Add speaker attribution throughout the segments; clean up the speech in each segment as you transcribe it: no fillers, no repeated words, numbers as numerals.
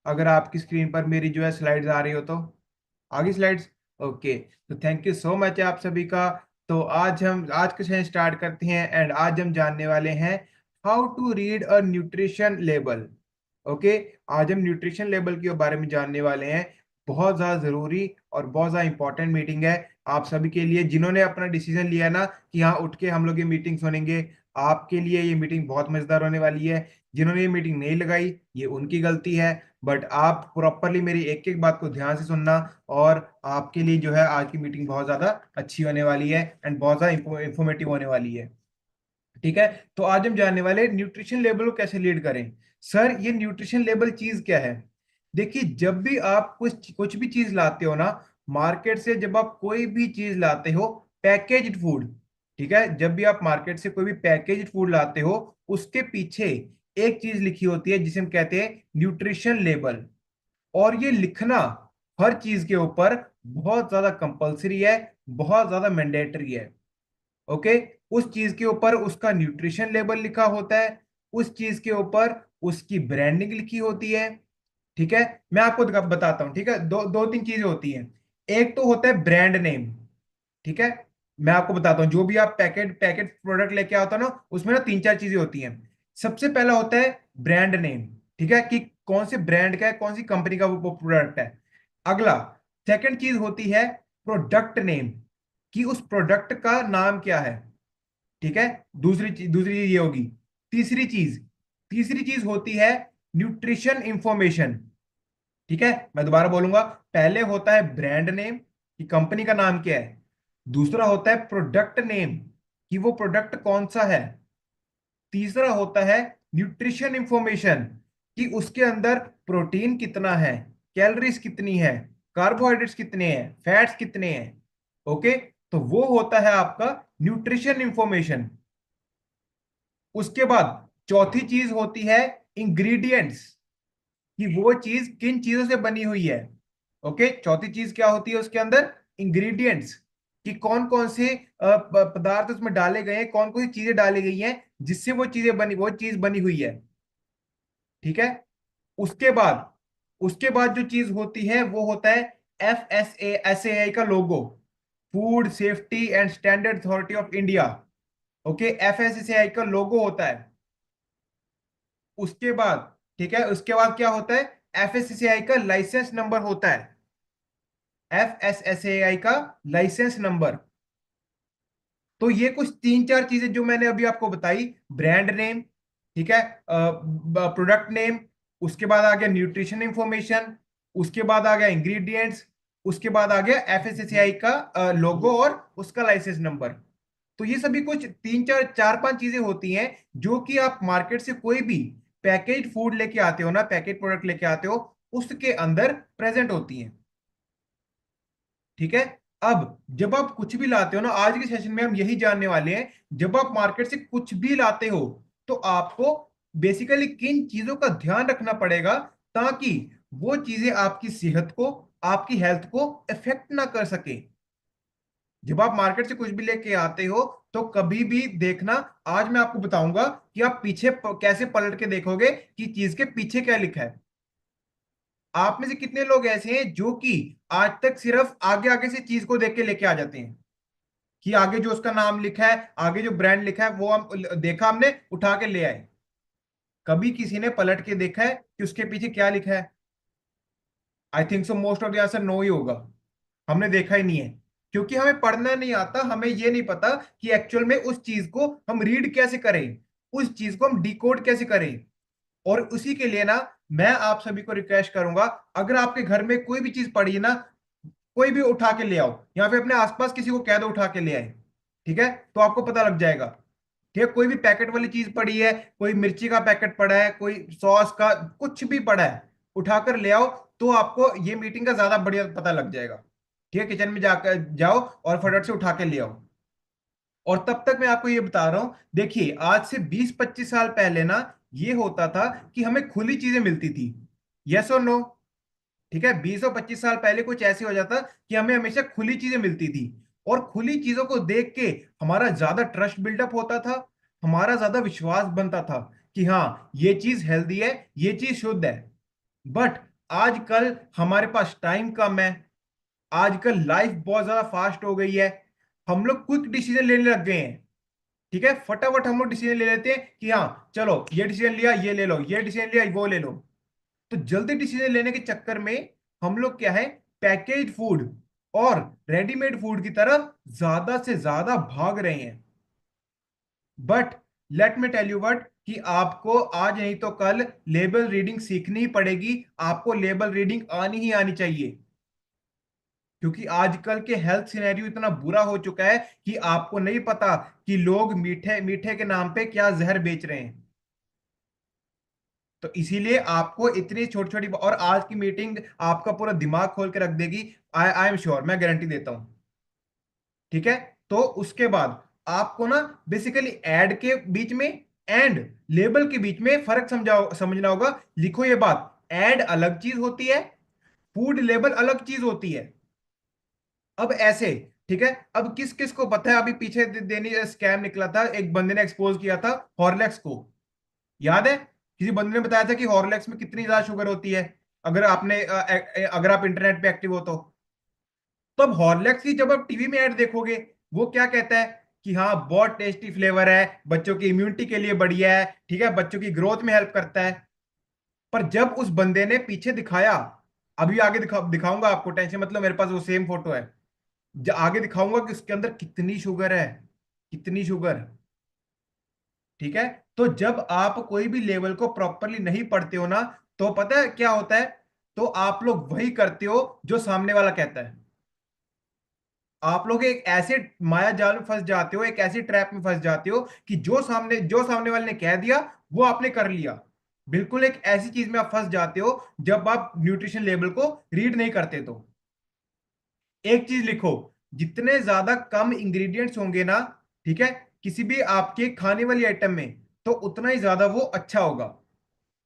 Speaker 1: अगर आपकी स्क्रीन पर मेरी जो है स्लाइड्स आ रही हो तो आगे स्लाइड्स। ओके, तो थैंक यू सो मच आप सभी का। तो हम आज का सेशन स्टार्ट करते हैं एंड आज हम जानने वाले हैं how to read a nutrition label. Okay, आज हम न्यूट्रिशन लेबल के बारे में जानने वाले हैं। बहुत ज़्यादा ज़रूरी और बहुत ज़्यादा इंपॉर्टेंट मीटिंग है आप सभी के लिए, जिन्होंने अपना डिसीजन लिया ना कि हाँ उठ के हम लोग ये मीटिंग सुनेंगे। आपके लिए ये मीटिंग बहुत मज़ेदार होने वाली है। जिन्होंने ये मीटिंग नहीं लगाई ये उनकी गलती है, बट आप प्रॉपरली मेरी एक एक बात को ध्यान से सुनना। और आपके लिए जो है आज की मीटिंग बहुत ज़्यादा अच्छी होने वाली है एंड बहुत ज़्यादा इंफॉर्मेटिव होने वाली है। ठीक है, तो आज हम जानने वाले न्यूट्रिशन लेबल को कैसे लीड करें। सर ये न्यूट्रिशन लेबल चीज क्या है? देखिए, जब भी आप कुछ कुछ भी चीज लाते हो ना मार्केट से, जब आप कोई भी चीज लाते हो पैकेज्ड फूड, ठीक है, जब भी आप मार्केट से कोई भी पैकेज्ड फूड लाते हो उसके पीछे एक चीज लिखी होती है जिसे हम कहते हैं न्यूट्रिशन लेबल। और ये लिखना हर चीज के ऊपर बहुत ज्यादा कंपलसरी है, बहुत ज्यादा मैंडेटरी है। ओके, उस चीज के ऊपर उसका न्यूट्रिशन लेबल लिखा होता है, उस चीज के ऊपर उसकी ब्रांडिंग लिखी होती है। ठीक है, मैं आपको बताता हूं। ठीक है, दो दो तीन चीजें होती हैं। एक तो होता है ब्रांड नेम। ठीक है, मैं आपको बताता हूं, जो भी आप पैकेट पैकेट प्रोडक्ट लेके आता हो ना उसमें ना तीन चार चीजें होती हैं। सबसे पहला होता है ब्रांड नेम। ठीक है, कि कौन से ब्रांड का है, कौन सी कंपनी का वो प्रोडक्ट है। अगला, सेकंड चीज होती है प्रोडक्ट नेम, कि उस प्रोडक्ट का नाम क्या है। ठीक है, दूसरी चीज ये होगी। तीसरी चीज तीसरी चीज होती है न्यूट्रिशन इंफॉर्मेशन। ठीक है, मैं दोबारा बोलूंगा। पहले होता है ब्रांड नेम, कि कंपनी का नाम क्या है। दूसरा होता है प्रोडक्ट नेम, कि वो प्रोडक्ट कौन सा है। तीसरा होता है न्यूट्रिशन इंफॉर्मेशन, कि उसके अंदर प्रोटीन कितना है, कैलोरीज कितनी है, कार्बोहाइड्रेट्स कितने हैं, फैट्स कितने हैं। ओके, तो वो होता है आपका न्यूट्रिशन इंफॉर्मेशन। उसके बाद चौथी चीज होती है इंग्रेडिएंट्स, कि वो चीज किन चीजों से बनी हुई है। ओके, चौथी चीज क्या होती है उसके अंदर? इंग्रेडिएंट्स, कि कौन कौन से पदार्थ उसमें डाले गए हैं, कौन कौन सी चीजें डाली गई हैं जिससे वो चीज बनी हुई है। ठीक है, उसके बाद उसके बाद जो चीज होती है वो होता है FSA का logo, food safety and standard authority of India. Okay, FSSAI का लोगो होता है। उसके बाद, ठीक है, उसके बाद क्या होता है? FSSAI का लाइसेंस नंबर होता है। FSSAI का लाइसेंस नंबर। तो ये कुछ तीन चार चीजें जो मैंने अभी आपको बताई। ब्रांड नेम, ठीक है, प्रोडक्ट नेम, उसके बाद आ गया न्यूट्रिशन इंफॉर्मेशन, उसके बाद आ गया इंग्रेडिएंट्स, उसके बाद आ गया FSSAI का लोगो और उसका लाइसेंस नंबर। तो ये सभी कुछ तीन चार चार पांच चीजें होती हैं जो कि आप मार्केट से कोई भी पैकेज फूड लेके आते हो ना, पैकेज प्रोडक्ट लेके आते हो, उसके अंदर प्रेजेंट होती हैं। ठीक है, अब जब आप कुछ भी लाते हो ना, आज के सेशन में हम यही जानने वाले हैं, जब आप मार्केट से कुछ भी लाते हो तो आपको बेसिकली किन चीजों का ध्यान रखना पड़ेगा ताकि वो चीजें आपकी सेहत को, आपकी हेल्थ को इफेक्ट ना कर सके। जब आप मार्केट से कुछ भी लेके आते हो तो कभी भी देखना, आज मैं आपको बताऊंगा कि आप पीछे कैसे पलट के देखोगे कि चीज के पीछे क्या लिखा है। आप में से कितने लोग ऐसे हैं जो कि आज तक सिर्फ आगे आगे से चीज को देख के लेके आ जाते हैं, कि आगे जो उसका नाम लिखा है, आगे जो ब्रांड लिखा है वो हम देखा, हमने उठा के ले आए। कभी किसी ने पलट के देखा है कि उसके पीछे क्या लिखा है? I think so most of the answer no ही होगा। हमने देखा ही नहीं है, क्योंकि हमें पढ़ना नहीं आता, हमें ये नहीं पता कि एक्चुअल में उस चीज को हम रीड कैसे करें, उस चीज को हम डिकोड कैसे करें। और उसी के लिए ना मैं आप सभी को रिक्वेस्ट करूंगा, अगर आपके घर में कोई भी चीज पड़ी है ना, कोई भी उठा के ले आओ, या फिर अपने आसपास किसी को कह दो उठा के ले आए। ठीक है, तो आपको पता लग जाएगा। ठीक है, कोई भी पैकेट वाली चीज पड़ी है, कोई मिर्ची का पैकेट पड़ा है, कोई सॉस का, कुछ भी पड़ा है, उठाकर ले आओ, तो आपको ये मीटिंग का ज्यादा बढ़िया पता लग जाएगा। ठीक है, किचन में जाकर जाओ और फटाफट से उठा के ले आओ। और तब तक मैं आपको ये बता रहा हूं, देखिए आज से 20-25 साल पहले ना ये होता था कि हमें खुली चीजें मिलती थी। यस और नो? ठीक है, 20 और 25 साल पहले कुछ ऐसे हो जाता कि हमें हमेशा खुली चीजें मिलती थी, और खुली चीजों को देख के हमारा ज्यादा ट्रस्ट बिल्डअप होता था, हमारा ज्यादा विश्वास बनता था कि हाँ ये चीज हेल्दी है, ये चीज शुद्ध है। बट आजकल हमारे पास टाइम कम है, आजकल लाइफ बहुत ज्यादा फास्ट हो गई है, हम लोग क्विक डिसीजन लेने लग गए हैं। ठीक है, फटाफट हम लोग डिसीजन ले लेते हैं कि हाँ चलो ये डिसीजन लिया ये ले लो, ये डिसीजन लिया वो ले लो। तो जल्दी डिसीजन लेने के चक्कर में हम लोग क्या है, पैकेज फूड और रेडीमेड फूड की तरफ ज्यादा से ज्यादा भाग रहे हैं। But let me tell you what, कि आपको आज नहीं तो कल लेबल रीडिंग सीखनी ही पड़ेगी, आपको लेबल रीडिंग आनी ही आनी चाहिए। क्योंकि आजकल के हेल्थ सिनेरियो इतना बुरा हो चुका है कि आपको नहीं पता कि लोग मीठे मीठे के नाम पे क्या जहर बेच रहे हैं। तो इसीलिए आपको इतनी छोटी छोटी, और आज की मीटिंग आपका पूरा दिमाग खोल के रख देगी। आई आई एम श्योर, मैं गारंटी देता हूं। ठीक है, तो उसके बाद आपको ना बेसिकली एड के बीच में एंड लेबल के बीच में फर्क समझना होगा। लिखो ये बात, एड अलग चीज होती है, फूड लेबल अलग चीज होती है। अब ऐसे, ठीक है, अब किस किस को पता है, अभी पीछे देनी स्कैम निकला था, एक बंदे ने एक्सपोज किया था हॉर्लिक्स को, याद है? किसी बंदे ने बताया था कि हॉर्लिक्स में कितनी ज्यादा शुगर होती है, अगर आपने अगर आप इंटरनेट पे एक्टिव हो तो अब हॉर्लिक्स की जब आप टीवी में ऐड देखोगे, वो क्या कहता है कि हाँ बहुत टेस्टी फ्लेवर है, बच्चों की इम्यूनिटी के लिए बढ़िया है, ठीक है, बच्चों की ग्रोथ में हेल्प करता है। पर जब उस बंदे ने पीछे दिखाया, अभी आगे दिखाऊंगा आपको, टेंशन मतलब, मेरे पास वो सेम फोटो है, आगे दिखाऊंगा कि उसके अंदर कितनी शुगर है, कितनी शुगर। ठीक है, तो जब आप कोई भी लेवल को प्रॉपरली नहीं पढ़ते हो ना, तो पता है क्या होता है, तो आप लोग वही करते हो जो सामने वाला कहता है। आप लोग एक ऐसे माया जाल में फंस जाते हो, एक ऐसी ट्रैप में फंस जाते हो कि जो सामने वाले ने कह दिया वो आपने कर लिया। बिल्कुल एक ऐसी चीज में आप फंस जाते हो जब आप न्यूट्रिशन लेवल को रीड नहीं करते। तो एक चीज लिखो, जितने ज्यादा कम इंग्रेडिएंट्स होंगे ना, ठीक है, किसी भी आपके खाने वाली आइटम में, तो उतना ही ज्यादा वो अच्छा होगा।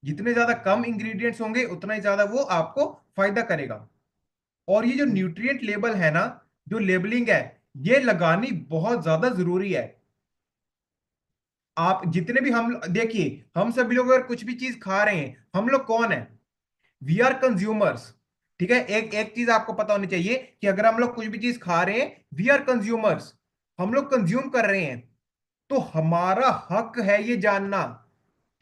Speaker 1: जितने ज्यादा कम इंग्रेडिएंट्स होंगे उतना ही ज्यादा वो आपको फायदा करेगा। और ये जो न्यूट्रिएंट लेबल है ना, जो लेबलिंग है, ये लगानी बहुत ज्यादा जरूरी है। आप जितने भी, हम देखिए, हम सभी लोग अगर कुछ भी चीज खा रहे हैं, हम लोग कौन है, वी आर कंज्यूमर्स। ठीक है, एक एक चीज आपको पता होनी चाहिए कि अगर हम लोग कुछ भी चीज खा रहे हैं, वी आर कंज्यूमर्स, हम लोग कंज्यूम कर रहे हैं। तो हमारा हक है ये जानना,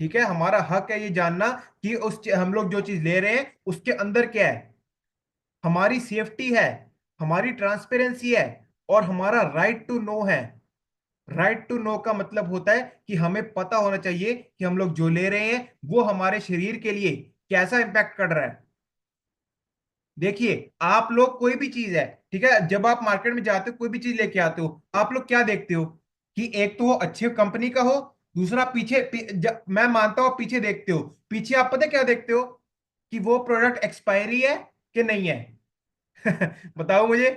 Speaker 1: ठीक है, हमारा हक है ये जानना कि हम लोग जो चीज ले रहे हैं उसके अंदर क्या है, हमारी सेफ्टी है, हमारी ट्रांसपेरेंसी है, और हमारा राइट टू नो है। राइट टू नो का मतलब होता है कि हमें पता होना चाहिए कि हम लोग जो ले रहे हैं वो हमारे शरीर के लिए कैसा इंपैक्ट कर रहा है। देखिए, आप लोग कोई भी चीज है, ठीक है, जब आप मार्केट में जाते हो कोई भी चीज लेके आते हो, आप लोग क्या देखते हो कि एक तो वो अच्छी कंपनी का हो, दूसरा मैं मानता हूं आप पीछे देखते हो, पीछे आप पता है क्या देखते हो, कि वो प्रोडक्ट एक्सपायरी है कि नहीं है। बताओ मुझे,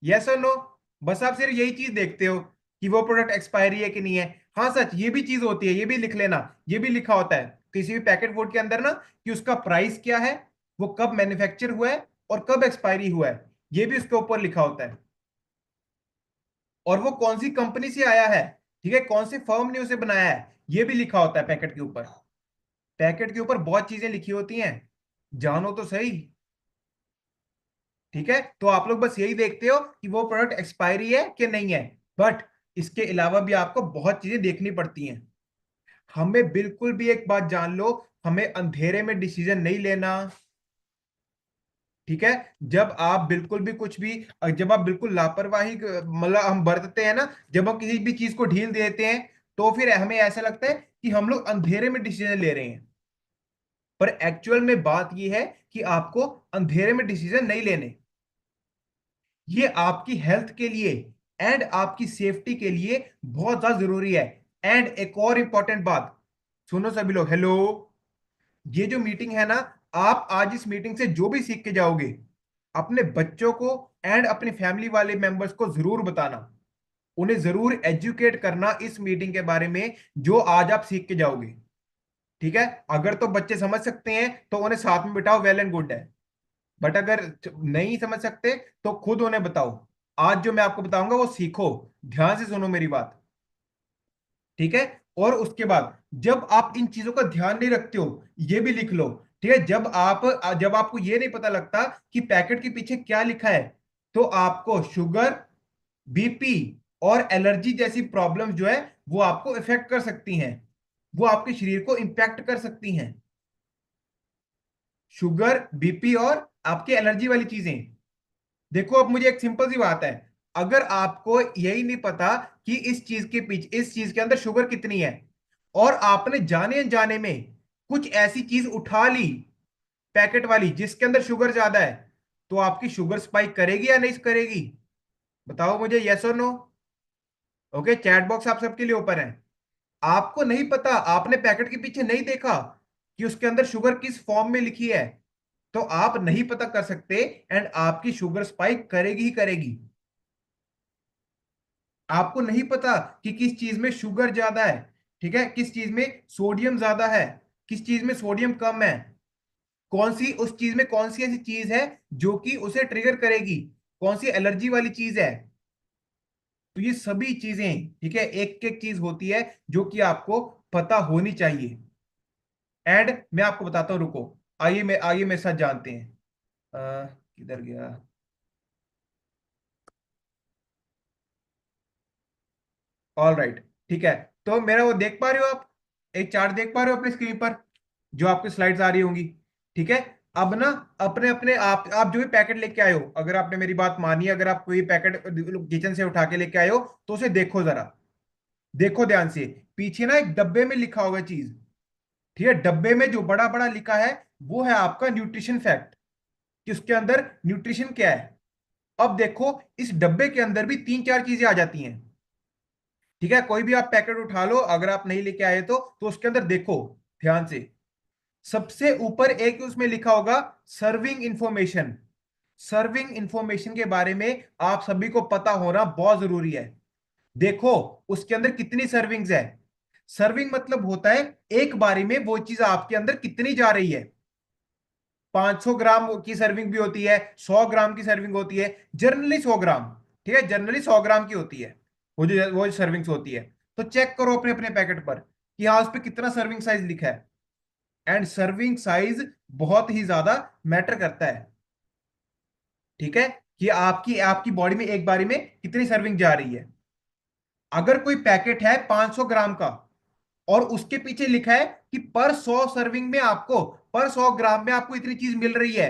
Speaker 1: यस और नो। बस आप सिर्फ यही चीज देखते हो कि वो प्रोडक्ट एक्सपायरी है कि नहीं है। हाँ सच, ये भी चीज होती है, ये भी लिख लेना, ये भी लिखा होता है किसी भी पैकेट फूड के अंदर ना, कि उसका प्राइस क्या है, वो कब मैन्युफैक्चर हुआ है, और कब एक्सपायरी हुआ है, ये भी उसके ऊपर लिखा होता है। और वो कौन सी कंपनी से आया है, ठीक है, कौन सी फर्म ने उसे बनाया है, ये भी लिखा होता है पैकेट के ऊपर। पैकेट के ऊपर बहुत चीजें लिखी होती हैं, जानो तो सही। ठीक है, तो आप लोग बस यही देखते हो कि वो प्रोडक्ट एक्सपायरी है कि नहीं है, बट इसके अलावा भी आपको बहुत चीजें देखनी पड़ती हैं। हमें बिल्कुल भी एक बात जान लो, हमें अंधेरे में डिसीजन नहीं लेना। ठीक है, जब आप बिल्कुल भी कुछ भी, जब आप बिल्कुल लापरवाही मतलब हम बरतते हैं ना, जब हम किसी भी चीज को ढील देते हैं, तो फिर हमें ऐसा लगता है कि हम लोग अंधेरे में डिसीजन ले रहे हैं। पर एक्चुअल में बात यह है कि आपको अंधेरे में डिसीजन नहीं लेने, ये आपकी हेल्थ के लिए एंड आपकी सेफ्टी के लिए बहुत ज्यादा जरूरी है। एंड एक और इंपॉर्टेंट बात, सुनो सभी लोग, हेलो, ये जो मीटिंग है ना, आप आज इस मीटिंग से जो भी सीख के जाओगे, अपने बच्चों को एंड अपने फैमिली वाले मेंबर्स को जरूर बताना, उन्हें जरूर एजुकेट करना इस मीटिंग के बारे में जो आज आप सीख के जाओगे। ठीक है, अगर तो बच्चे समझ सकते हैं तो उन्हें साथ में बिठाओ, वेल एंड गुड है। बट अगर नहीं समझ सकते तो खुद उन्हें बताओ। आज जो मैं आपको बताऊंगा वो सीखो, ध्यान से सुनो मेरी बात। ठीक है, और उसके बाद जब आप इन चीजों का ध्यान नहीं रखते हो, ये भी लिख लो, ठीक है, जब आपको ये नहीं पता लगता कि पैकेट के पीछे क्या लिखा है, तो आपको शुगर, बीपी और एलर्जी जैसी प्रॉब्लम जो है वो आपको इफेक्ट कर सकती हैं, वो आपके शरीर को इंपैक्ट कर सकती हैं। शुगर, बीपी और आपकी एलर्जी वाली चीजें। देखो अब मुझे एक सिंपल सी बात है, अगर आपको यही नहीं पता कि इस चीज के पीछे, इस चीज के अंदर शुगर कितनी है, और आपने जाने अनजाने में कुछ ऐसी चीज उठा ली पैकेट वाली जिसके अंदर शुगर ज्यादा है, तो आपकी शुगर स्पाइक करेगी या नहीं करेगी? बताओ मुझे, यस और नो। ओके, चैट बॉक्स आप सबके लिए ओपन है। आपको नहीं पता, आपने पैकेट के पीछे नहीं देखा कि उसके अंदर शुगर किस फॉर्म में लिखी है, तो आप नहीं पता कर सकते, एंड आपकी शुगर स्पाइक करेगी ही करेगी। आपको नहीं पता कि किस चीज में शुगर ज्यादा है, ठीक है, किस चीज में सोडियम ज्यादा है, किस चीज में सोडियम कम है, कौन सी उस चीज में कौन सी ऐसी चीज है जो कि उसे ट्रिगर करेगी, कौन सी एलर्जी वाली चीज है। तो ये सभी चीजें, ठीक है, एक एक चीज होती है जो कि आपको पता होनी चाहिए। एंड मैं आपको बताता हूं, रुको, आइए मेरे साथ जानते हैं। किधर गया? ऑल राइट, ठीक है। तो मेरा वो देख पा रहे हो आप, एक चार्ट देख पा रहे हो अपनी स्क्रीन पर, जो आपकी स्लाइड्स आ रही होंगी, ठीक है। अब ना, अपने अपने आप जो भी पैकेट लेके आए हो, अगर आपने मेरी बात मानी, अगर आप कोई पैकेट किचन से उठा के लेके आए हो, तो उसे देखो जरा, देखो ध्यान से। पीछे ना एक डब्बे में लिखा होगा चीज, ठीक है, डब्बे में जो बड़ा बड़ा लिखा है वो है आपका न्यूट्रिशन फैक्ट, कि उसके अंदर न्यूट्रिशन क्या है। अब देखो, इस डब्बे के अंदर भी तीन चार चीजें आ जाती हैं, ठीक है। कोई भी आप पैकेट उठा लो, अगर आप नहीं लेके आए तो उसके अंदर देखो ध्यान से। सबसे ऊपर एक उसमें लिखा होगा सर्विंग इंफॉर्मेशन। सर्विंग इंफॉर्मेशन के बारे में आप सभी को पता होना बहुत जरूरी है। देखो, उसके अंदर कितनी सर्विंग्स है। सर्विंग मतलब होता है एक बारी में वो चीज आपके अंदर कितनी जा रही है। 500 ग्राम की सर्विंग भी होती है, 100 ग्राम की सर्विंग होती है, जनरली 100 ग्राम, ठीक है, जनरली 100 ग्राम की होती है वो जो सर्विंग्स होती है। तो चेक करो अपने अपने पैकेट पर कि हाँ, उस पर कितना सर्विंग साइज लिखा है। एंड सर्विंग साइज बहुत ही ज्यादा मैटर करता है, ठीक है, कि आपकी आपकी बॉडी में एक बारी में कितनी सर्विंग जा रही है। अगर कोई पैकेट है 500 ग्राम का, और उसके पीछे लिखा है कि पर 100 सर्विंग में आपको, पर 100 ग्राम में आपको इतनी चीज मिल रही है,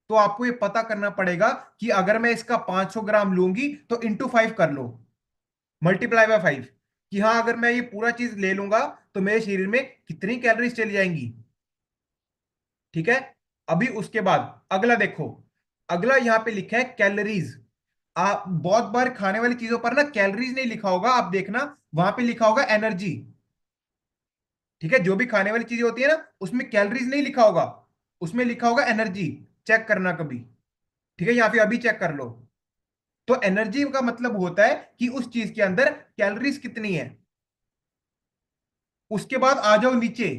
Speaker 1: तो आपको ये पता करना पड़ेगा कि अगर मैं इसका 500 ग्राम लूंगी तो इंटू 5 कर लो, मल्टीप्लाई बाय 5, कि हाँ, अगर मैं ये पूरा चीज ले लूंगा तो मेरे शरीर में कितनी कैलोरीज चली जाएंगी, ठीक है। अभी उसके बाद अगला देखो, अगला यहां पे लिखा है कैलोरीज। आप बहुत बार खाने वाली चीजों पर ना कैलोरीज नहीं लिखा होगा, आप देखना, वहां पे लिखा होगा एनर्जी, ठीक है। जो भी खाने वाली चीजें होती है ना, उसमें कैलोरीज नहीं लिखा होगा, उसमें लिखा होगा एनर्जी। चेक करना कभी, ठीक है, या फिर अभी चेक कर लो। तो एनर्जी का मतलब होता है कि उस चीज के अंदर कैलोरीज कितनी है। उसके बाद आ जाओ नीचे,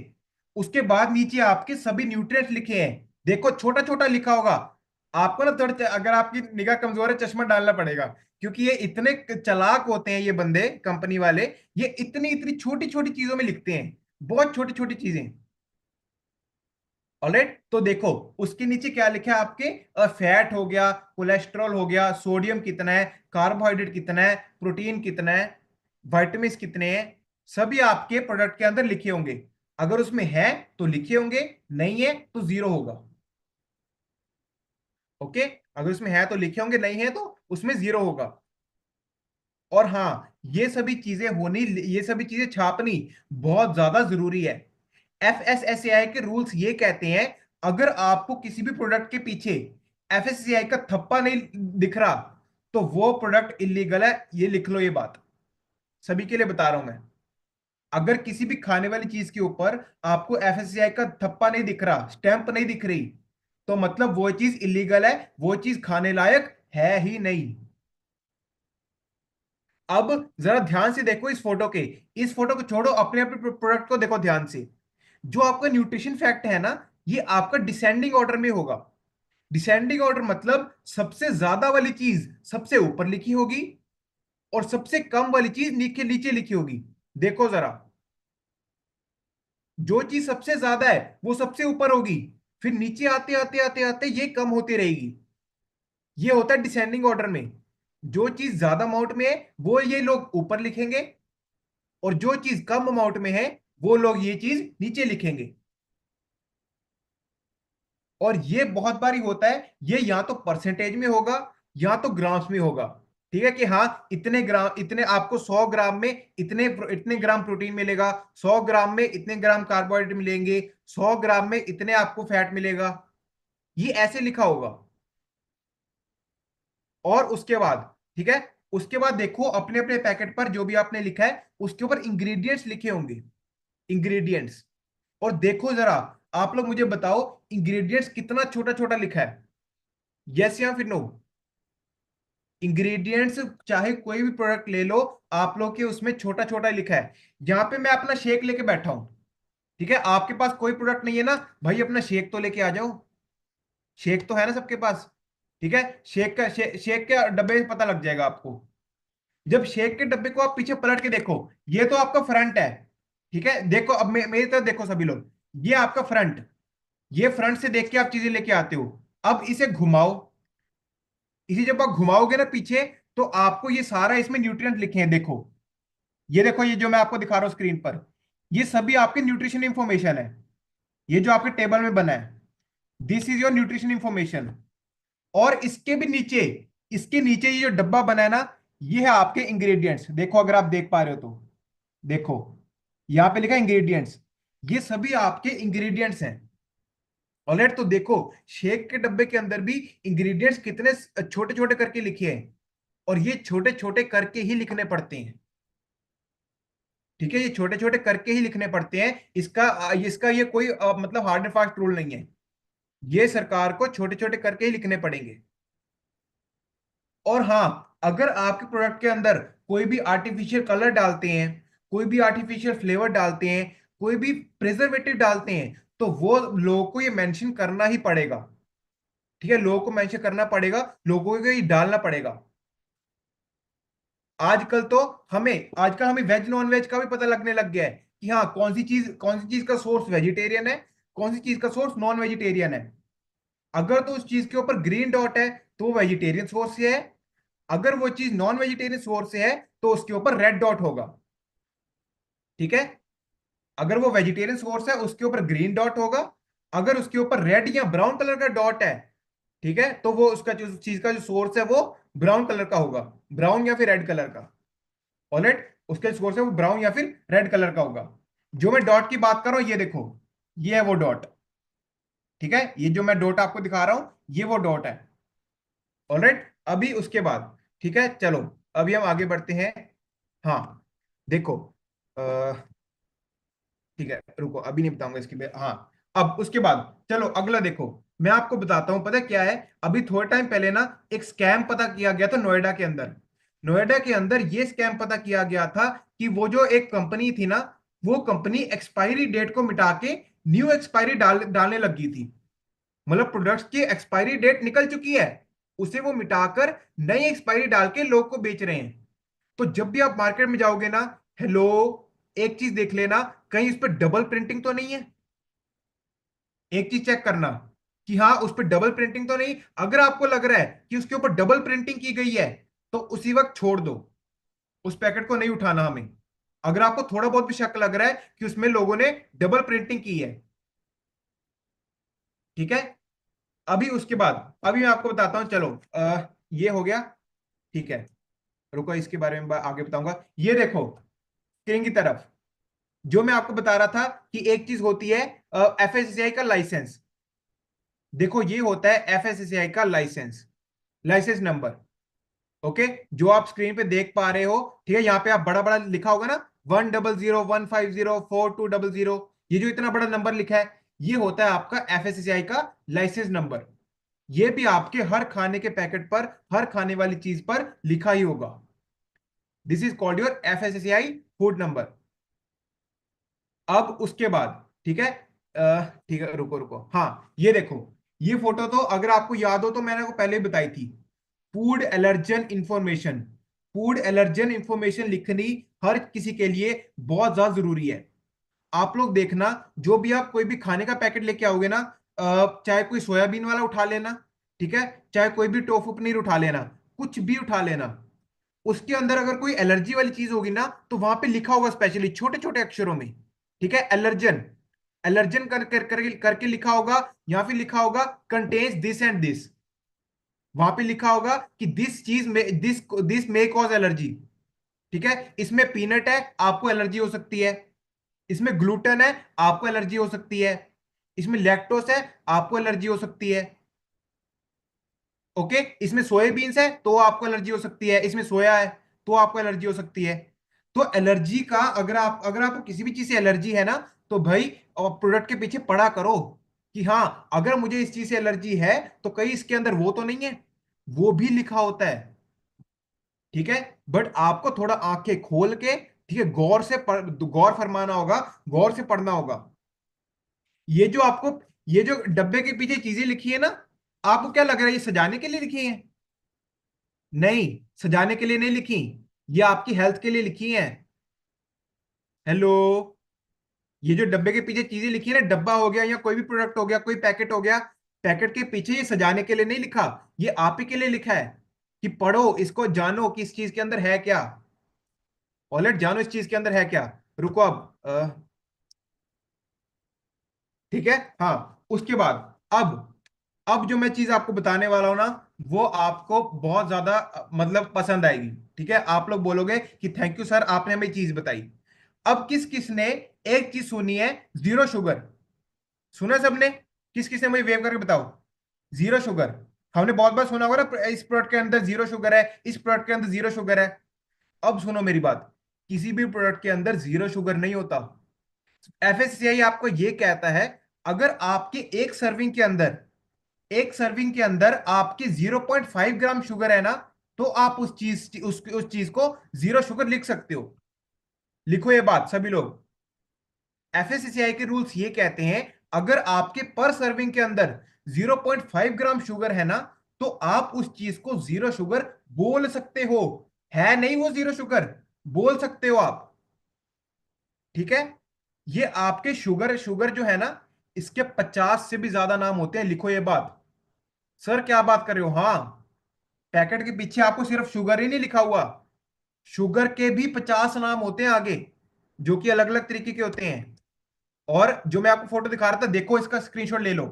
Speaker 1: उसके बाद नीचे आपके सभी न्यूट्रिएंट्स लिखे हैं। देखो, छोटा छोटा लिखा होगा। आपको ना थोड़ा, अगर आपकी निगाह कमजोर है, चश्मा डालना पड़ेगा, क्योंकि ये इतने चालाक होते हैं ये बंदे, कंपनी वाले, ये इतनी इतनी छोटी छोटी चीजों में लिखते हैं, बहुत छोटी छोटी चीजें। ऑलराइट, तो देखो, उसके नीचे क्या लिखा है आपके, फैट हो गया, कोलेस्ट्रॉल हो गया, सोडियम कितना है, कार्बोहाइड्रेट कितना है, प्रोटीन कितना है, विटामिन कितने हैं, सभी आपके प्रोडक्ट के अंदर लिखे होंगे। अगर उसमें है तो लिखे होंगे, नहीं है तो जीरो होगा। ओके, अगर उसमें है तो लिखे होंगे, नहीं है तो उसमें जीरो होगा। और हाँ, ये सभी चीजें होनी, ये सभी चीजें छापनी बहुत ज्यादा जरूरी है। एफएसएसएआई के रूल्स ये कहते हैं, अगर आपको किसी भी प्रोडक्ट के पीछे एफएसएसएआई का थप्पा नहीं दिख रहा, तो वो प्रोडक्ट इलीगल है, ये लिख लो, ये बात सभी के लिए बता रहा हूं मैं। अगर किसी भी खाने वाली चीज के ऊपर आपको एफएसएसएआई का थप्पा नहीं दिख रहा, स्टैंप नहीं दिख रही, तो मतलब वो चीज इलीगल है, वो चीज खाने लायक है ही नहीं। अब जरा ध्यान से देखो इस फोटो के, इस फोटो को छोड़ो, अपने अपने प्रोडक्ट को देखो ध्यान से। जो आपका न्यूट्रिशन फैक्ट है ना, ये आपका डिसेंडिंग ऑर्डर में होगा। डिसेंडिंग ऑर्डर मतलब सबसे ज्यादा वाली चीज सबसे ऊपर लिखी होगी, और सबसे कम वाली चीज नीचे नीचे लिखी होगी। देखो जरा, जो चीज सबसे ज्यादा है वो सबसे ऊपर होगी, फिर नीचे आते आते आते आते ये कम होती रहेगी। ये होता है डिसेंडिंग ऑर्डर में। जो चीज ज्यादा अमाउंट में है वो ये लोग ऊपर लिखेंगे, और जो चीज कम अमाउंट में है वो लोग ये चीज नीचे लिखेंगे। और ये बहुत बारी होता है, ये या तो परसेंटेज में होगा या तो ग्राम्स में होगा। ठीक है कि हाँ, इतने ग्राम, इतने आपको 100 ग्राम में इतने इतने ग्राम प्रोटीन मिलेगा, 100 ग्राम में इतने ग्राम कार्बोहाइड्रेट मिलेंगे, 100 ग्राम में इतने आपको फैट मिलेगा। ये ऐसे लिखा होगा। और उसके बाद, ठीक है, उसके बाद देखो अपने अपने पैकेट पर जो भी आपने लिखा है उसके ऊपर इंग्रेडिएंट्स लिखे होंगे। इंग्रेडिएंट्स। और देखो जरा, आप लोग मुझे बताओ इंग्रेडिएंट्स कितना छोटा छोटा लिखा है। यस या फिर नो? इंग्रेडिएंट्स चाहे कोई भी प्रोडक्ट ले लो, आप लोग के उसमें छोटा छोटा लिखा है। यहां पे मैं अपना शेक लेके बैठा हूं, ठीक है, आपके पास कोई प्रोडक्ट नहीं है ना भाई, अपना शेक तो लेके आ जाओ। शेक तो है ना सबके पास। ठीक है, शेक के डब्बे से पता लग जाएगा आपको। जब शेक के डब्बे को आप पीछे पलट के देखो, ये तो आपका फ्रंट है। ठीक है, देखो अब मेरी तरफ देखो सभी लोग, ये आपका फ्रंट। ये फ्रंट से देख के आप चीजें लेके आते हो। अब इसे घुमाओ। इसे जब आप घुमाओगे ना पीछे, तो आपको ये सारा इसमें न्यूट्रिएंट लिखे हैं, देखो। ये देखो, ये जो मैं आपको दिखा रहा हूं स्क्रीन पर, ये सभी आपके न्यूट्रिशन इंफॉर्मेशन है। ये जो आपके टेबल में बना है, this is your nutrition information. और इसके भी नीचे, इसके नीचे ये जो डब्बा बना है ना, ये है आपके इंग्रेडिएंट्स। देखो अगर आप देख पा रहे हो तो देखो, यहां पे लिखा है इंग्रेडिएंट्स। ये सभी आपके इंग्रेडिएंट्स हैं। ऑलराइट, तो देखो शेक के डब्बे के अंदर भी इंग्रेडिएंट्स कितने छोटे छोटे करके लिखे हैं, और ये छोटे छोटे करके ही लिखने पड़ते हैं। ठीक है, ये छोटे छोटे करके ही लिखने पड़ते हैं। इसका ये कोई मतलब हार्ड एंड फास्ट रूल नहीं है। ये सरकार को छोटे छोटे करके ही लिखने पड़ेंगे। और हाँ, अगर आपके प्रोडक्ट के अंदर कोई भी आर्टिफिशियल कलर डालते हैं, कोई भी आर्टिफिशियल फ्लेवर डालते हैं, कोई भी प्रिजर्वेटिव डालते हैं, तो वो लोगों को ये मेंशन करना ही पड़ेगा। ठीक है, लोगों को मेंशन करना पड़ेगा, लोगों को ये डालना पड़ेगा। आजकल तो हमें वेज नॉन वेज का भी पता लगने लग गया है कि हाँ, कौन सी चीज का सोर्स वेजिटेरियन है, कौन सी चीज का सोर्स नॉन वेजिटेरियन है। अगर तो उस चीज के ऊपर ग्रीन डॉट है तो वेजिटेरियन सोर्स से है। अगर वो चीज नॉन वेजिटेरियन सोर्स से है तो उसके ऊपर रेड डॉट होगा। ठीक है, अगर वो वेजिटेरियन सोर्स है उसके ऊपर ग्रीन डॉट होगा। अगर उसके ऊपर रेड या ब्राउन कलर का डॉट है, ठीक है, तो वो उसका जो चीज का जो सोर्स है वो ब्राउन कलर का होगा, ब्राउन या फिर रेड कलर का। ऑलराइट, उसका सोर्स है वो ब्राउन या फिर रेड कलर का होगा। जो मैं डॉट की बात कर रहा हूं, ये देखो, ये है वो डॉट। ठीक है, ये जो मैं डॉट आपको दिखा रहा हूं, ये वो डॉट है। ऑलराइट, अभी उसके बाद, ठीक है, चलो अभी हम आगे बढ़ते हैं। हाँ, देखो, ठीक है, रुको, अभी नहीं बताऊंगा इसके बाद। हाँ, अब उसके बाद चलो अगला देखो। मैं आपको बताता हूं, पता है क्या है, अभी थोड़े टाइम पहले ना एक स्कैम पता किया गया था नोएडा के अंदर। नोएडा के अंदर ये स्कैम पता किया गया था कि वो जो एक कंपनी थी ना, वो कंपनी एक्सपायरी डेट को मिटा के न्यू एक्सपायरी डालने लगी थी। मतलब प्रोडक्ट्स की एक्सपायरी डेट निकल चुकी है, उसे वो मिटाकर नई एक्सपायरी डाल के लोग को बेच रहे हैं। तो जब भी आप मार्केट में जाओगे ना, हेलो, एक चीज देख लेना, कहीं उस पर डबल प्रिंटिंग तो नहीं है। एक चीज चेक करना कि हाँ, उस पर डबल प्रिंटिंग तो नहीं। अगर आपको लग रहा है कि उसके ऊपर डबल प्रिंटिंग की गई है, तो उसी वक्त छोड़ दो, उस पैकेट को नहीं उठाना हमें। अगर आपको थोड़ा बहुत भी शक लग रहा है कि उसमें लोगों ने डबल प्रिंटिंग की है। ठीक है, अभी उसके बाद अभी मैं आपको बताता हूं, चलो ये हो गया। ठीक है, रुको, इसके बारे में आगे बताऊंगा। ये देखो स्क्रीन की तरफ, जो मैं आपको बता रहा था कि एक चीज होती है एफएससीआई का लाइसेंस। देखो ये होता है एफएससीआई का लाइसेंस, लाइसेंस नंबर। ओके, जो आप स्क्रीन पे देख पा रहे हो, ठीक है, यहाँ पे आप बड़ा बड़ा लिखा होगा ना, 1001504200, ये जो इतना बड़ा नंबर लिखा है, ये होता है आपका एफएससीआई का लाइसेंस नंबर। ये भी आपके हर खाने के पैकेट पर, हर खाने वाली चीज पर लिखा ही होगा। This is called your FSCI food number. अब उसके बाद, ठीक है, ठीक है, रुको रुको, हाँ ये देखो, ये फोटो तो अगर आपको याद हो तो मैंने आपको पहले ही बताई थी। Food allergen information, food allergen information लिखनी हर किसी के लिए बहुत ज्यादा जरूरी है। आप लोग देखना, जो भी आप कोई भी खाने का पैकेट लेके आओगे ना, चाहे कोई सोयाबीन वाला उठा लेना, ठीक है, चाहे कोई भी टोफू पनीर उठा लेना, कुछ भी उठा लेना, उसके अंदर अगर कोई एलर्जी वाली चीज होगी ना तो वहां पे लिखा होगा स्पेशली छोटे छोटे अक्षरों में, ठीक है, एलर्जन, एलर्जन करके लिखा होगा, या फिर लिखा होगा कंटेन्स दिस एंड दिस। वहां पे लिखा होगा कि दिस चीज में this this may cause allergy, ठीक है, इसमें पीनट है आपको एलर्जी हो सकती है, इसमें ग्लूटेन है आपको एलर्जी हो सकती है, इसमें लैक्टोस है आपको एलर्जी हो सकती है, ओके, इसमें सोयाबीन्स है तो आपको एलर्जी हो सकती है, इसमें सोया है तो आपको एलर्जी हो सकती है। तो एलर्जी का अगर आपको किसी भी चीज से एलर्जी है ना, तो भाई प्रोडक्ट के पीछे पढ़ा करो कि हाँ अगर मुझे इस चीज से एलर्जी है तो कहीं इसके अंदर वो तो नहीं है, वो भी लिखा होता है, ठीक है। बट आपको थोड़ा आंखें खोल के, ठीक है, गौर फरमाना होगा, गौर से पढ़ना होगा। ये जो आपको ये जो डब्बे के पीछे चीजें लिखी है ना, आपको क्या लग रहा है ये सजाने के लिए लिखी है? नहीं, सजाने के लिए नहीं लिखी, ये आपकी हेल्थ के लिए लिखी हैं। हेलो, ये जो डब्बे के पीछे चीजें लिखी है ना, डब्बा हो गया या कोई भी प्रोडक्ट हो गया, कोई पैकेट हो गया, पैकेट के पीछे ये सजाने के लिए नहीं लिखा, ये आप ही के लिए लिखा है कि पढ़ो इसको, जानो कि इस चीज के अंदर है क्या। ऑलेट जानो इस चीज के अंदर है क्या। रुको अब ठीक है, हाँ, उसके बाद अब जो मैं चीज आपको बताने वाला हूं ना, वो आपको बहुत ज्यादा मतलब पसंद आएगी, ठीक है, आप लोग बोलोगे कि थैंक यू सर आपने हमें चीज बताई। अब किस किस ने एक चीज सुनी है, जीरो शुगर, सुना है सबने? किस किस ने मुझे वेव करके बताओ। जीरो शुगर, हमने बहुत बार सुना होगा ना, इस प्रोडक्ट के अंदर जीरो शुगर है, इस प्रोडक्ट के अंदर जीरो शुगर है। अब सुनो मेरी बात, किसी भी प्रोडक्ट के अंदर जीरो शुगर नहीं होता। एफएससीआई आपको यह कहता है, अगर आपके एक सर्विंग के अंदर आपकी 0.5 ग्राम शुगर है ना, तो आप उस चीज को जीरो शुगर लिख सकते हो। लिखो ये बात सभी लोग, एफएससीआई के रूल्स ये कहते हैं, अगर आपके पर सर्विंग के अंदर 0.5 ग्राम शुगर है ना, तो आप उस चीज को जीरो शुगर बोल सकते हो। है नहीं वो जीरो शुगर, बोल सकते हो आप, ठीक है। ये आपके शुगर शुगर जो है ना, इसके 50 से भी ज्यादा नाम होते हैं, लिखो ये बात। सर क्या बात कर रहे हो? हाँ, पैकेट के पीछे आपको सिर्फ शुगर ही नहीं लिखा हुआ, शुगर के भी 50 नाम होते हैं आगे, जो कि अलग अलग तरीके के होते हैं। और जो मैं आपको फोटो दिखा रहा था, देखो इसका स्क्रीनशॉट ले लो।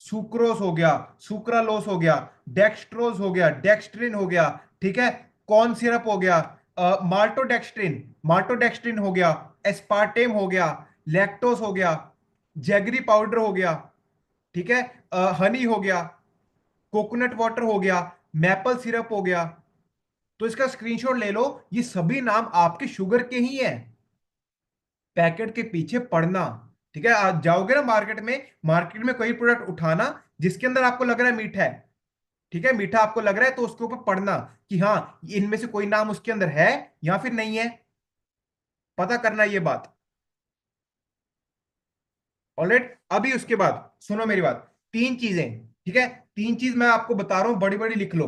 Speaker 1: सुक्रोस हो गया, सुक्रालोस हो गया, डेक्सट्रोज हो गया, डेक्सट्रिन हो गया, ठीक है, कॉर्न सिरप हो गया, माल्टोडेक्सट्रिन, माल्टोडेक्सट्रिन हो गया, एस्पार्टेम हो गया, लैक्टोस हो गया, जैगरी पाउडर हो गया, ठीक है, हनी हो गया, कोकोनट वाटर हो गया, मैपल सिरप हो गया। तो इसका स्क्रीनशॉट ले लो, ये सभी नाम आपके शुगर के ही हैं। पैकेट के पीछे पड़ना, ठीक है, आज जाओगे ना मार्केट में कोई प्रोडक्ट उठाना जिसके अंदर आपको लग रहा है मीठा है, ठीक है, मीठा आपको लग रहा है, तो उसके ऊपर पढ़ना कि हाँ इनमें से कोई नाम उसके अंदर है या फिर नहीं है, पता करना ये बात। ऑलराइट, अभी उसके बाद सुनो मेरी बात, तीन चीजें, ठीक है, तीन चीज मैं आपको बता रहा हूं, बड़ी बड़ी लिख लो।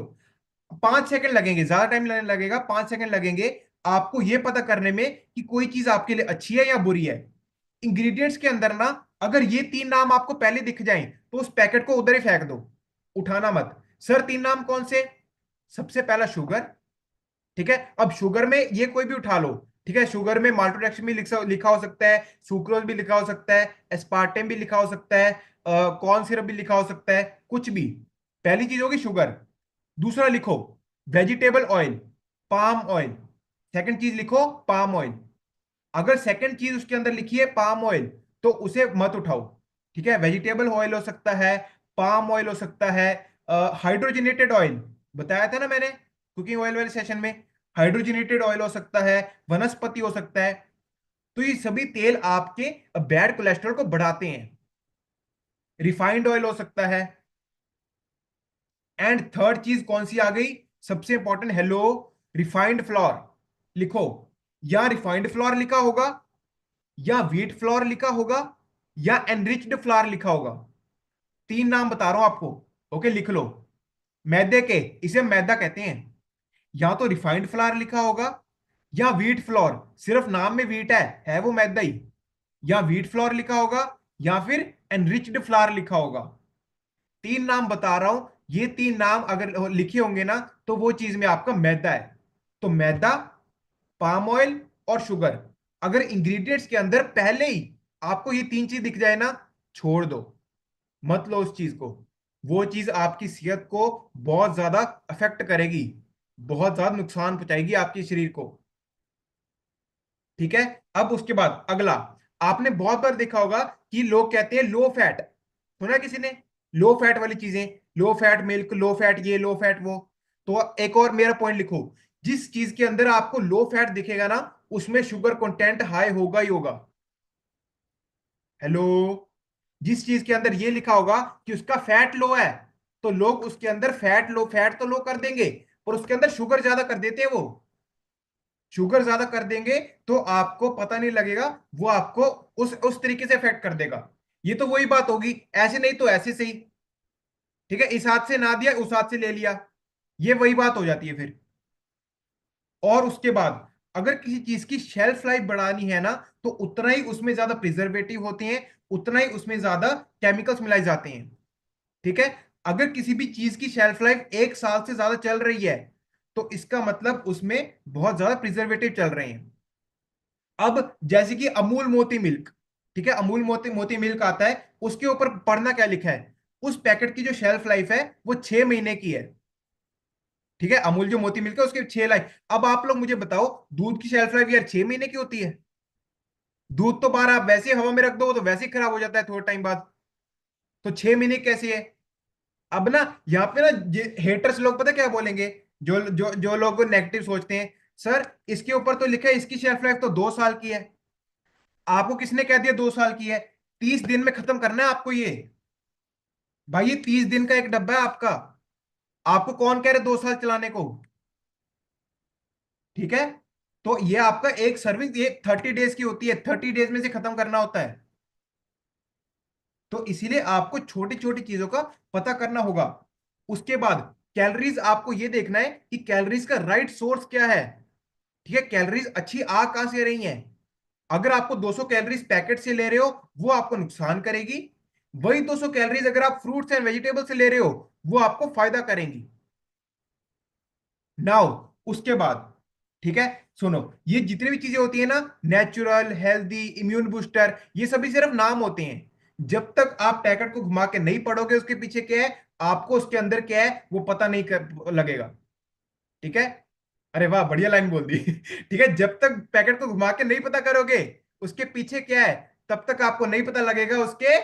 Speaker 1: 5 सेकंड लगेंगे, ज्यादा टाइम लगेगा, 5 सेकंड लगेंगे आपको यह पता करने में कि कोई चीज आपके लिए अच्छी है या बुरी है। इंग्रेडिएंट्स के अंदर ना, अगर ये तीन नाम आपको पहले दिख जाएं तो उस पैकेट को उधर ही फेंक दो, उठाना मत। सर तीन नाम कौन से? सबसे पहला शुगर, ठीक है, अब शुगर में ये कोई भी उठा लो, ठीक है, शुगर में माल्टोडेक्स भी लिखा हो सकता है, सुक्रोज भी लिखा हो सकता है, एस्पार्टेम भी लिखा हो सकता है, कॉर्न सिरप भी लिखा हो सकता है, कुछ भी। पहली चीज होगी शुगर। दूसरा लिखो vegetable oil, palm oil. Second चीज लिखो पाम ऑयल। अगर सेकंड चीज उसके अंदर लिखी है पाम ऑयल, तो उसे मत उठाओ, ठीक है। वेजिटेबल ऑयल हो सकता है, पाम ऑयल हो सकता है, हाइड्रोजनेटेड ऑयल, बताया था ना मैंने कुकिंग ऑयल वाले सेशन में, हाइड्रोजनेटेड ऑयल हो सकता है, वनस्पति हो सकता है। तो ये सभी तेल आपके बैड कोलेस्ट्रॉल को बढ़ाते हैं। रिफाइंड ऑयल हो सकता है। एंड थर्ड चीज कौन सी आ गई, सबसे इंपॉर्टेंट, हेलो, रिफाइंड फ्लोर। लिखो, या रिफाइंड फ्लोर लिखा होगा, या व्हीट फ्लोर लिखा होगा, या एनरिच्ड फ्लोर लिखा होगा। तीन नाम बता रहा हूं आपको, ओके, लिख लो। मैदे के, इसे मैदा कहते हैं, या तो रिफाइंड फ्लोर लिखा होगा, या व्हीट फ्लोर, सिर्फ नाम में व्हीट है वो मैदा ही, या व्हीट फ्लोर लिखा होगा, या फिर एनरिच्ड फ्लावर लिखा होगा। तीन नाम बता रहा हूं, ये तीन नाम अगर लिखे होंगे ना तो वो चीज में आपका मैदा है। तो मैदा, पाम ऑयल और शुगर, अगर इंग्रेडिएंट्स के अंदर पहले ही आपको ये तीन चीज दिख जाए ना, छोड़ दो, मत लो उस चीज को। वो चीज आपकी सेहत को बहुत ज्यादा अफेक्ट करेगी, बहुत ज्यादा नुकसान पहुंचाएगी आपके शरीर को। ठीक है। अब उसके बाद अगला, आपने बहुत बार देखा होगा कि लोग कहते हैं लो फैट, सुना किसी ने? लो फैट वाली चीजें, low fat milk, low fat ये, लो फैट वो। तो एक और मेरा पॉइंट लिखो, जिस चीज के अंदर आपको लो फैट दिखेगा ना, उसमें शुगर कंटेंट हाई होगा ही होगा। हेलो। जिस चीज के अंदर ये लिखा होगा कि उसका फैट लो है, तो लोग उसके अंदर फैट लो, फैट तो लो कर देंगे, पर उसके अंदर शुगर ज्यादा कर देते हैं वो। शुगर ज्यादा कर देंगे तो आपको पता नहीं लगेगा, वो आपको उस तरीके से इफेक्ट कर देगा। ये तो वही बात होगी, ऐसे नहीं तो ऐसे सही। ठीक है, इस हाथ से ना दिया उस हाथ से ले लिया, ये वही बात हो जाती है फिर। और उसके बाद अगर किसी चीज की शेल्फ लाइफ बढ़ानी है ना, तो उतना ही उसमें ज्यादा प्रिजर्वेटिव होते हैं, उतना ही उसमें ज्यादा केमिकल्स मिलाए जाते हैं। ठीक है। अगर किसी भी चीज की शेल्फ लाइफ 1 साल से ज्यादा चल रही है, तो इसका मतलब उसमें बहुत ज्यादा प्रिजर्वेटिव चल रहे हैं। अब जैसे कि अमूल मोती मिल्क, ठीक है, अमूल मोती मोती मिल्क आता है, उसके ऊपर पढ़ना क्या लिखा है? उस पैकेट की जो शेल्फ लाइफ है वो 6 महीने की है। ठीक है, अमूल जो मोती मिल्क है उसकी 6 लाइफ। अब आप लोग मुझे बताओ, दूध की शेल्फ लाइफ यार 6 महीने की होती है? दूध तो बाहर आप वैसे ही हवा में रख दो तो वैसे ही खराब हो जाता है थोड़े टाइम बाद, तो 6 महीने कैसे है? अब ना, यहाँ पे ना हेटर्स लोग पता क्या बोलेंगे, जो जो जो लोग नेगेटिव सोचते हैं, सर इसके ऊपर तो लिखा है इसकी शेल्फ लाइफ तो 2 साल की है। आपको किसने कह दिया 2 साल की है? 30 दिन में खत्म करना है आपको ये। भाई ये 30 दिन का एक डब्बा है आपका, आपको कौन कह रहे 2 साल चलाने को? ठीक है। तो ये आपका एक सर्विस ये 30 डेज की होती है, 30 डेज में से खत्म करना होता है। तो इसीलिए आपको छोटी छोटी चीजों का पता करना होगा। उसके बाद कैलोरीज, आपको ये देखना है कि कैलोरीज का राइट सोर्स क्या है। ठीक है, कैलोरीज अच्छी आ कहां से रही हैं? अगर आपको 200 कैलोरीज पैकेट से ले रहे हो, वो आपको नुकसान करेगी। वही 200 कैलोरीज अगर आप फ्रूट्स एंड वेजिटेबल से ले रहे हो, वो आपको फायदा करेंगी। नाउ उसके बाद, ठीक है, सुनो, ये जितनी भी चीजें होती है ना, नेचुरल, हेल्दी, इम्यून बूस्टर, ये सभी सिर्फ नाम होते हैं। जब तक आप पैकेट को घुमा के नहीं पढ़ोगे उसके पीछे क्या है, आपको उसके अंदर क्या है वो पता नहीं लगेगा। ठीक है। अरे वाह, बढ़िया लाइन बोल दी। ठीक है, जब तक पैकेट को घुमा के नहीं पता करोगे उसके पीछे क्या है, तब तक आपको नहीं पता लगेगा उसके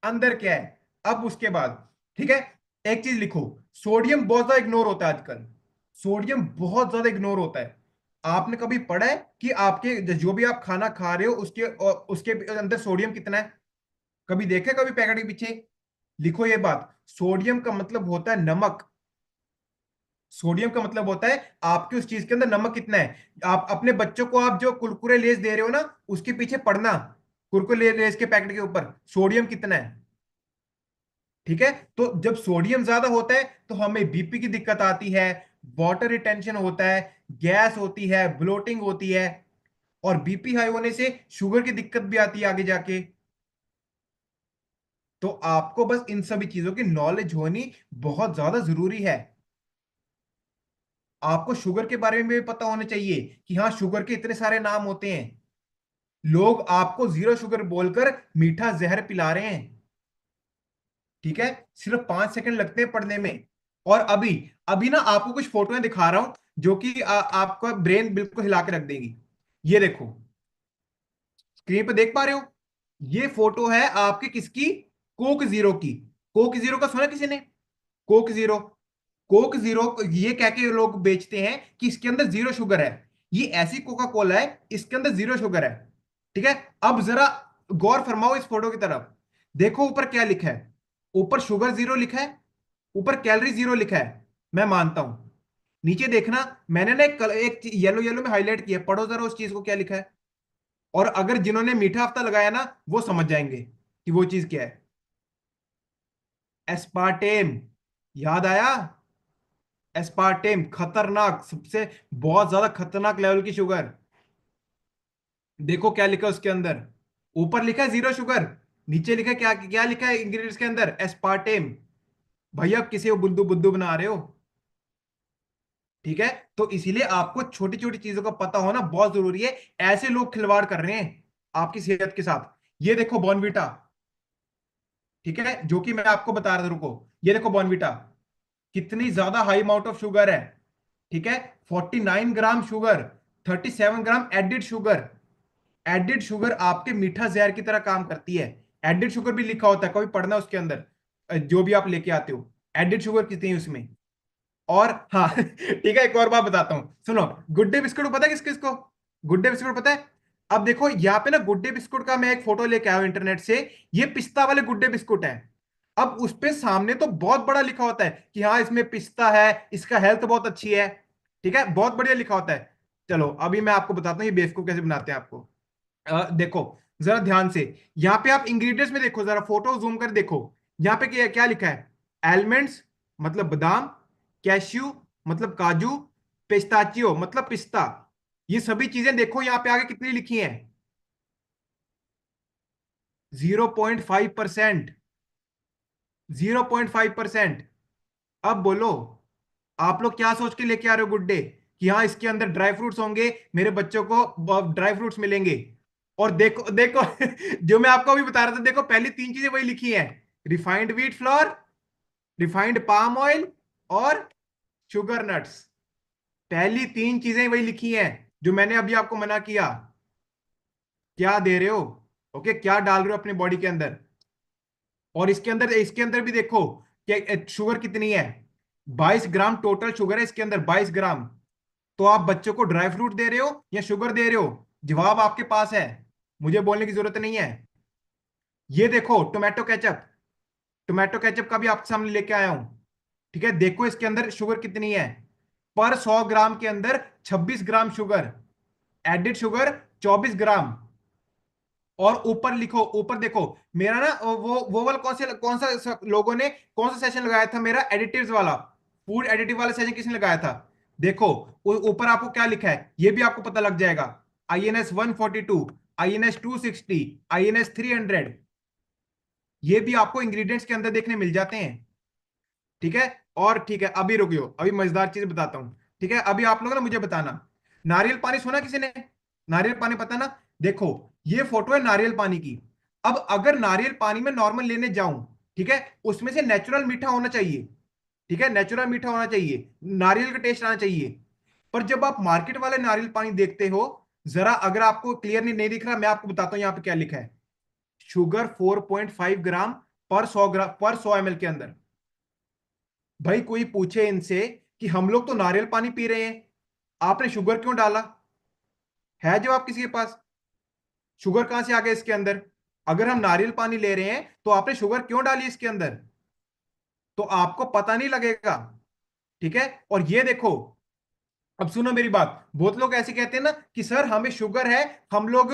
Speaker 1: अंदर क्या है। अब उसके बाद, ठीक है, एक चीज लिखो, सोडियम बहुत ज्यादा इग्नोर होता है आजकल। सोडियम बहुत ज्यादा इग्नोर होता है। आपने कभी पढ़ा है कि आपके जो भी आप खाना खा रहे हो उसके अंदर सोडियम कितना है? कभी देखे कभी पैकेट के पीछे? लिखो ये बात, सोडियम का मतलब होता है नमक। सोडियम का मतलब होता है आपके उस चीज के अंदर नमक कितना है। आप अपने बच्चों को आप जो कुरकुरे लेस दे रहे हो ना, उसके पीछे पढ़ना, कुरकुरे लेस के पैकेट के ऊपर सोडियम कितना है। ठीक है। तो जब सोडियम ज्यादा होता है तो हमें बीपी की दिक्कत आती है, वाटर रिटेंशन होता है, गैस होती है, ब्लोटिंग होती है, और बीपी हाई होने से शुगर की दिक्कत भी आती है आगे जाके। तो आपको बस इन सभी चीजों की नॉलेज होनी बहुत ज्यादा जरूरी है। आपको शुगर के बारे में भी पता होना चाहिए कि हाँ, शुगर के इतने सारे नाम होते हैं। लोग आपको जीरो शुगर बोलकर मीठा जहर पिला रहे हैं। ठीक है, सिर्फ 5 सेकंड लगते हैं पढ़ने में। और अभी अभी ना आपको कुछ फोटोएं दिखा रहा हूं जो कि आपका ब्रेन बिल्कुल हिला के रख देगी। ये देखो, स्क्रीन पे देख पा रहे हो? ये फोटो है आपके किसकी? कोक जीरो की। कोक जीरो का सुना किसी ने? कोक जीरो, कोक जीरो ये कह के लोग बेचते हैं कि इसके अंदर जीरो शुगर है। ये ऐसी कोका कोला है, इसके अंदर जीरो शुगर है। ठीक है। अब जरा गौर फरमाओ इस फोटो की तरफ, देखो ऊपर क्या लिखा है। ऊपर शुगर जीरो लिखा है, ऊपर कैलोरी जीरो लिखा है, मैं मानता हूं। नीचे देखना, मैंने ना एक येलो येलो में हाईलाइट किया, पढ़ो जरा उस चीज को क्या लिखा है। और अगर जिन्होंने मीठा हफ्ता लगाया ना, वो समझ जाएंगे कि वो चीज क्या है। एस्पार्टेम, याद आया? एस्पार्टेम खतरनाक, सबसे बहुत ज्यादा खतरनाक लेवल की शुगर। देखो क्या लिखा है उसके अंदर, ऊपर लिखा है जीरो शुगर, नीचे लिखा है क्या, क्या लिखा है इंग्रेडिएंट्स के अंदर? एस्पार्टेम। भैया आप किसी को बुद्धू बुद्धू बना रहे हो? ठीक है, तो इसीलिए आपको छोटी छोटी चीजों का पता होना बहुत जरूरी है। ऐसे लोग खिलवाड़ कर रहे हैं आपकी सेहत के साथ। ये देखो बॉर्नविटा, ठीक है, जो कि मैं आपको बता रहा था, रुको। ये देखो बॉर्नविटा, कितनी ज्यादा हाई अमाउंट ऑफ शुगर है। ठीक है, 49 ग्राम शुगर, 37 ग्राम एडिड शुगर। एडिड शुगर आपके मीठा जहर की तरह काम करती है। एडिड शुगर भी लिखा होता है, कभी पढ़ना उसके अंदर, जो भी आप लेके आते हो, एडिड शुगर कितनी है उसमें। और हाँ ठीक है, एक और बात बताता हूं, सुनो। गुड डे बिस्कुट पता है किस किस को? गुड डे बिस्कुट पता है? अब देखो यहाँ पे ना, गुड डे बिस्कुट का मैं एक फोटो लेके आया हूं इंटरनेट से। ये पिस्ता वाले गुड डे बिस्कुट है। अब उस पे सामने तो बहुत बड़ा लिखा होता है कि हाँ इसमें पिस्ता है, इसका हेल्थ बहुत अच्छी है। ठीक है, बहुत बढ़िया लिखा होता है। चलो अभी मैं आपको बताता हूँ ये बेवकूफ कैसे बनाते हैं आपको। देखो जरा ध्यान से, यहाँ पे आप इंग्रेडिएंट्स में देखो, जरा फोटो जूम कर देखो। यहाँ पे क्या क्या लिखा है? एलमंड्स मतलब बादाम, कैश्यू मतलब काजू, पिस्ताचियो मतलब पिस्ता। ये सभी चीजें देखो यहाँ पे आगे कितनी लिखी हैं। 0.5%। 0.5%। अब बोलो, आप लोग क्या सोच के लेके आ रहे हो गुड डे, कि हाँ इसके अंदर ड्राई फ्रूट्स होंगे, मेरे बच्चों को ड्राई फ्रूट्स मिलेंगे। और देखो देखो जो मैं आपको अभी बता रहा था, देखो पहली तीन चीजें वही लिखी हैं। Refined wheat flour, refined palm oil, और शुगर नट्स। पहली तीन चीजें वही लिखी हैं जो मैंने अभी आपको मना किया। क्या दे रहे हो? ओके, क्या डाल रहे हो अपने बॉडी के अंदर? और इसके अंदर भी देखो कि शुगर कितनी है। 22 ग्राम टोटल शुगर है इसके अंदर, 22 ग्राम। तो आप बच्चों को ड्राई फ्रूट दे रहे हो या शुगर दे रहे हो? जवाब आपके पास है, मुझे बोलने की जरूरत नहीं है। ये देखो टोमेटो केचप, टोमेटो केचप का भी आपके सामने लेके आया हूं। ठीक है, देखो इसके अंदर शुगर कितनी है। पर 100 ग्राम के अंदर 26 ग्राम शुगर, एडिड शुगर 24 ग्राम। और ऊपर लिखो, ऊपर देखो, मेरा ना वो वाला कौन सा लोगों ने कौन सा सेशन लगाया था मेरा, एडिटिव्स वाला, फूड एडिटिव वाला सेशन किसने लगाया था? देखो ऊपर आपको क्या लिखा है, ये भी आपको पता लग जाएगा। INS 142, INS 260, INS 300। ये भी आपको इंग्रेडिएंट्स के अंदर देखने मिल जाते हैं। ठीक है, और ठीक है अभी रुकियो, अभी मजेदार चीज बताता हूँ। ठीक है, अभी आप लोग ना मुझे बताना, नारियल पानी सुना किसी ने? नारियल पानी पता ना? देखो ये फोटो है नारियल पानी की। अब अगर नारियल पानी में नॉर्मल लेने जाऊं, ठीक है, उसमें से नेचुरल मीठा होना चाहिए। ठीक है, नेचुरल मीठा होना चाहिए, नारियल का टेस्ट आना चाहिए। पर जब आप मार्केट वाले नारियल पानी देखते हो, जरा अगर आपको क्लियर नहीं दिख रहा, मैं आपको बताता हूं यहाँ पे क्या लिखा है। शुगर 4.5 ग्राम पर 100 ग्राम, पर 100 ml के अंदर। भाई कोई पूछे इनसे कि हम लोग तो नारियल पानी पी रहे हैं, आपने शुगर क्यों डाला? है जवाब किसी के पास? शुगर कहां से आ गया इसके अंदर? अगर हम नारियल पानी ले रहे हैं तो आपने शुगर क्यों डाली इसके अंदर? तो आपको पता नहीं लगेगा। ठीक है, और ये देखो, अब सुनो मेरी बात, बहुत लोग ऐसे कहते हैं ना कि सर हमें शुगर है, हम लोग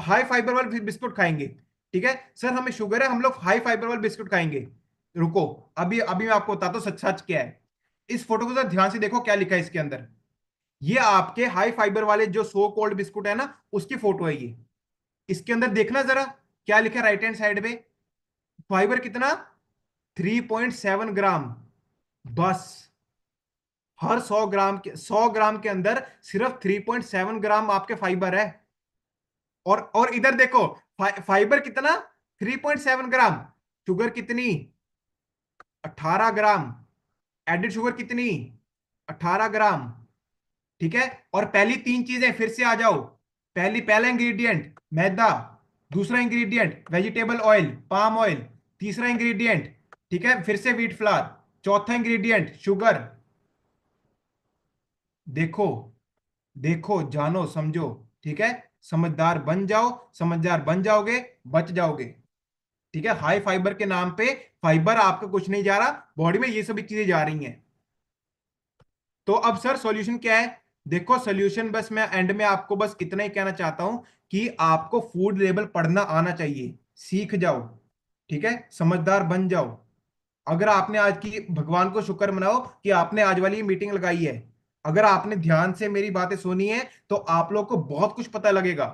Speaker 1: हाई फाइबर वाले बिस्कुट खाएंगे। ठीक है सर, हमें शुगर है, हम लोग हाई फाइबर वाले बिस्कुट खाएंगे। रुको, अभी अभी मैं आपको बताता हूँ सच सच क्या है। इस फोटो को जरा ध्यान से देखो क्या लिखा है इसके अंदर। ये आपके हाई फाइबर वाले जो सो कोल्ड बिस्कुट है ना, उसकी फोटो है ये। इसके अंदर देखना जरा क्या लिखा है राइट हैंड साइड में। फाइबर कितना? 3.7 ग्राम। बस, हर 100 ग्राम के अंदर सिर्फ 3.7 ग्राम आपके फाइबर है। और इधर देखो, फाइबर कितना? 3.7 ग्राम। शुगर कितनी? 18 ग्राम। एडिड शुगर कितनी? 18 ग्राम। ठीक है, और पहली तीन चीजें फिर से आ जाओ। पहला इंग्रेडिएंट मैदा, दूसरा ingredient vegetable oil palm oil, तीसरा इंग्रेडिएंट, ठीक है, फिर से व्हीट फ्लावर, चौथा इंग्रेडिएंट शुगर। देखो, देखो जानो समझो। ठीक है, समझदार बन जाओ, समझदार बन जाओगे, बच जाओगे। ठीक है, हाई फाइबर के नाम पे फाइबर आपका कुछ नहीं जा रहा, बॉडी में ये सभी चीजें जा रही हैं। तो अब सर सॉल्यूशन क्या है? देखो सॉल्यूशन बस मैं एंड में आपको बस इतना ही कहना चाहता हूं कि आपको फूड लेबल पढ़ना आना चाहिए, सीख जाओ। ठीक है, समझदार बन जाओ। अगर आपने आज की, भगवान को शुक्र मनाओ कि आपने आज वाली मीटिंग लगाई है। अगर आपने ध्यान से मेरी बातें सुनी है तो आप लोग को बहुत कुछ पता लगेगा।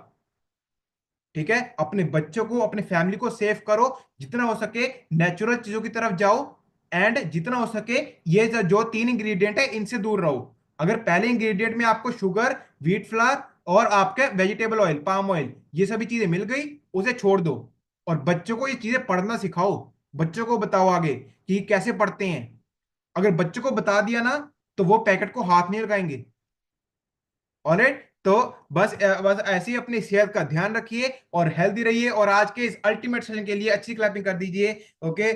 Speaker 1: ठीक है, अपने बच्चों को, अपने फैमिली को सेव करो, जितना हो सके नेचुरल चीजों की तरफ जाओ, एंड जितना हो सके ये जो तीन इंग्रेडिएंट है इनसे दूर रहो। अगर पहले इंग्रेडिएंट में आपको शुगर, व्हीट फ्लावर और आपके वेजिटेबल ऑयल, पाम ऑयल, ये सभी चीजें मिल गई, उसे छोड़ दो और बच्चों को ये चीजें पढ़ना सिखाओ। बच्चों को बताओ आगे कि कैसे पढ़ते हैं। अगर बच्चों को बता दिया ना, तो वो पैकेट को हाथ नहीं लगाएंगे। ऑलराइट, तो बस ऐसे ही अपनी सेहत का ध्यान रखिए और हेल्दी रहिए, और आज के इस अल्टीमेट सेशन के लिए अच्छी क्लैपिंग कर दीजिए। ओके,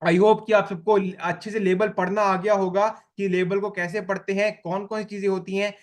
Speaker 1: आई होप कि आप सबको अच्छे से लेबल पढ़ना आ गया होगा कि लेबल को कैसे पढ़ते हैं, कौन कौन सी चीजें होती हैं।